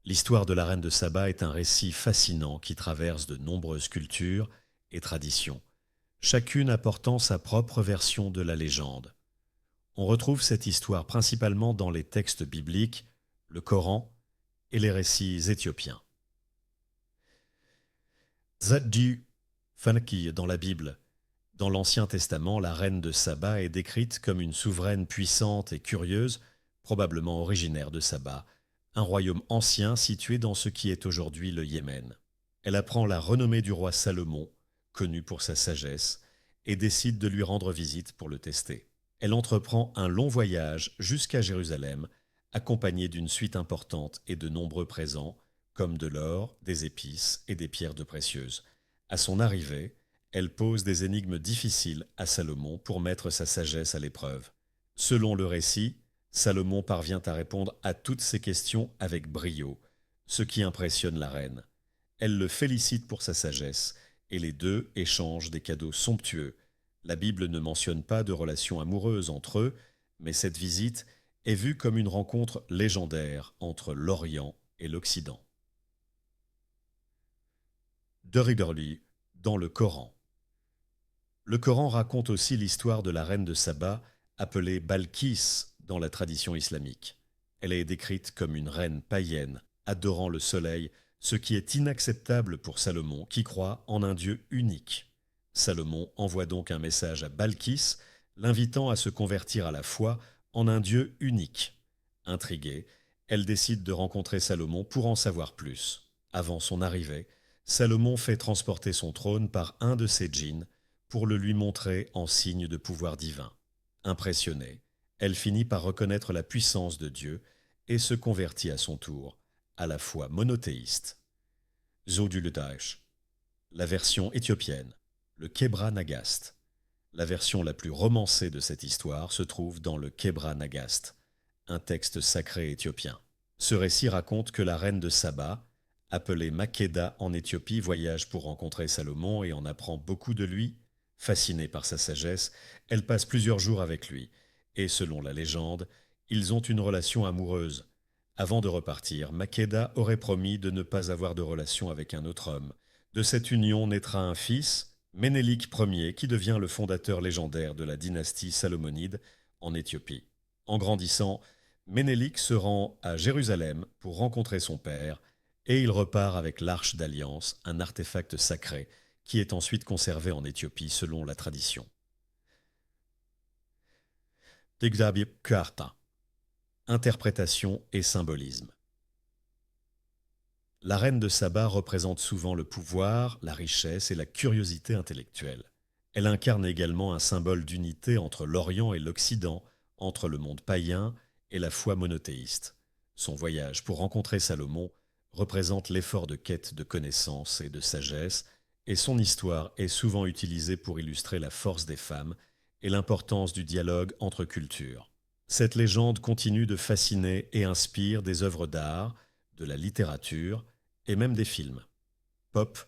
L'histoire de la reine de Saba est un récit fascinant qui traverse de nombreuses cultures et traditions, chacune apportant sa propre version de la légende. On retrouve cette histoire principalement dans les textes bibliques, le Coran et les récits éthiopiens. Zaddu Fanki dans la Bible. Dans l'Ancien Testament, la reine de Saba est décrite comme une souveraine puissante et curieuse, probablement originaire de Saba, un royaume ancien situé dans ce qui est aujourd'hui le Yémen. Elle apprend la renommée du roi Salomon, connu pour sa sagesse, et décide de lui rendre visite pour le tester. Elle entreprend un long voyage jusqu'à Jérusalem, accompagnée d'une suite importante et de nombreux présents, comme de l'or, des épices et des pierres de précieuses. À son arrivée, elle pose des énigmes difficiles à Salomon pour mettre sa sagesse à l'épreuve. Selon le récit, Salomon parvient à répondre à toutes ces questions avec brio, ce qui impressionne la reine. Elle le félicite pour sa sagesse, et les deux échangent des cadeaux somptueux. La Bible ne mentionne pas de relation amoureuse entre eux, mais cette visite est vue comme une rencontre légendaire entre l'Orient et l'Occident. Deriderli dans le Coran. Le Coran raconte aussi l'histoire de la reine de Saba, appelée Balkis dans la tradition islamique. Elle est décrite comme une reine païenne, adorant le soleil, ce qui est inacceptable pour Salomon, qui croit en un Dieu unique. Salomon envoie donc un message à Balkis, l'invitant à se convertir à la foi en un Dieu unique. Intriguée, elle décide de rencontrer Salomon pour en savoir plus. Avant son arrivée, Salomon fait transporter son trône par un de ses djinns pour le lui montrer en signe de pouvoir divin. Impressionnée, elle finit par reconnaître la puissance de Dieu et se convertit à son tour, à la foi monothéiste. Zoduletash, la version éthiopienne, le Kebra Nagast. La version la plus romancée de cette histoire se trouve dans le Kebra Nagast, un texte sacré éthiopien. Ce récit raconte que la reine de Saba, appelée Makeda en Éthiopie, voyage pour rencontrer Salomon et en apprend beaucoup de lui. Fascinée par sa sagesse, elle passe plusieurs jours avec lui, et selon la légende, ils ont une relation amoureuse. Avant de repartir, Makeda aurait promis de ne pas avoir de relation avec un autre homme. De cette union naîtra un fils, Ménélik Ier, qui devient le fondateur légendaire de la dynastie salomonide en Éthiopie. En grandissant, Ménélik se rend à Jérusalem pour rencontrer son père, et il repart avec l'Arche d'Alliance, un artefact sacré, qui est ensuite conservé en Éthiopie selon la tradition. Tigzabib Karta. Interprétation et symbolisme. La reine de Saba représente souvent le pouvoir, la richesse et la curiosité intellectuelle. Elle incarne également un symbole d'unité entre l'Orient et l'Occident, entre le monde païen et la foi monothéiste. Son voyage pour rencontrer Salomon représente l'effort de quête de connaissance et de sagesse, et son histoire est souvent utilisée pour illustrer la force des femmes et l'importance du dialogue entre cultures. Cette légende continue de fasciner et inspire des œuvres d'art, de la littérature et même des films. Pop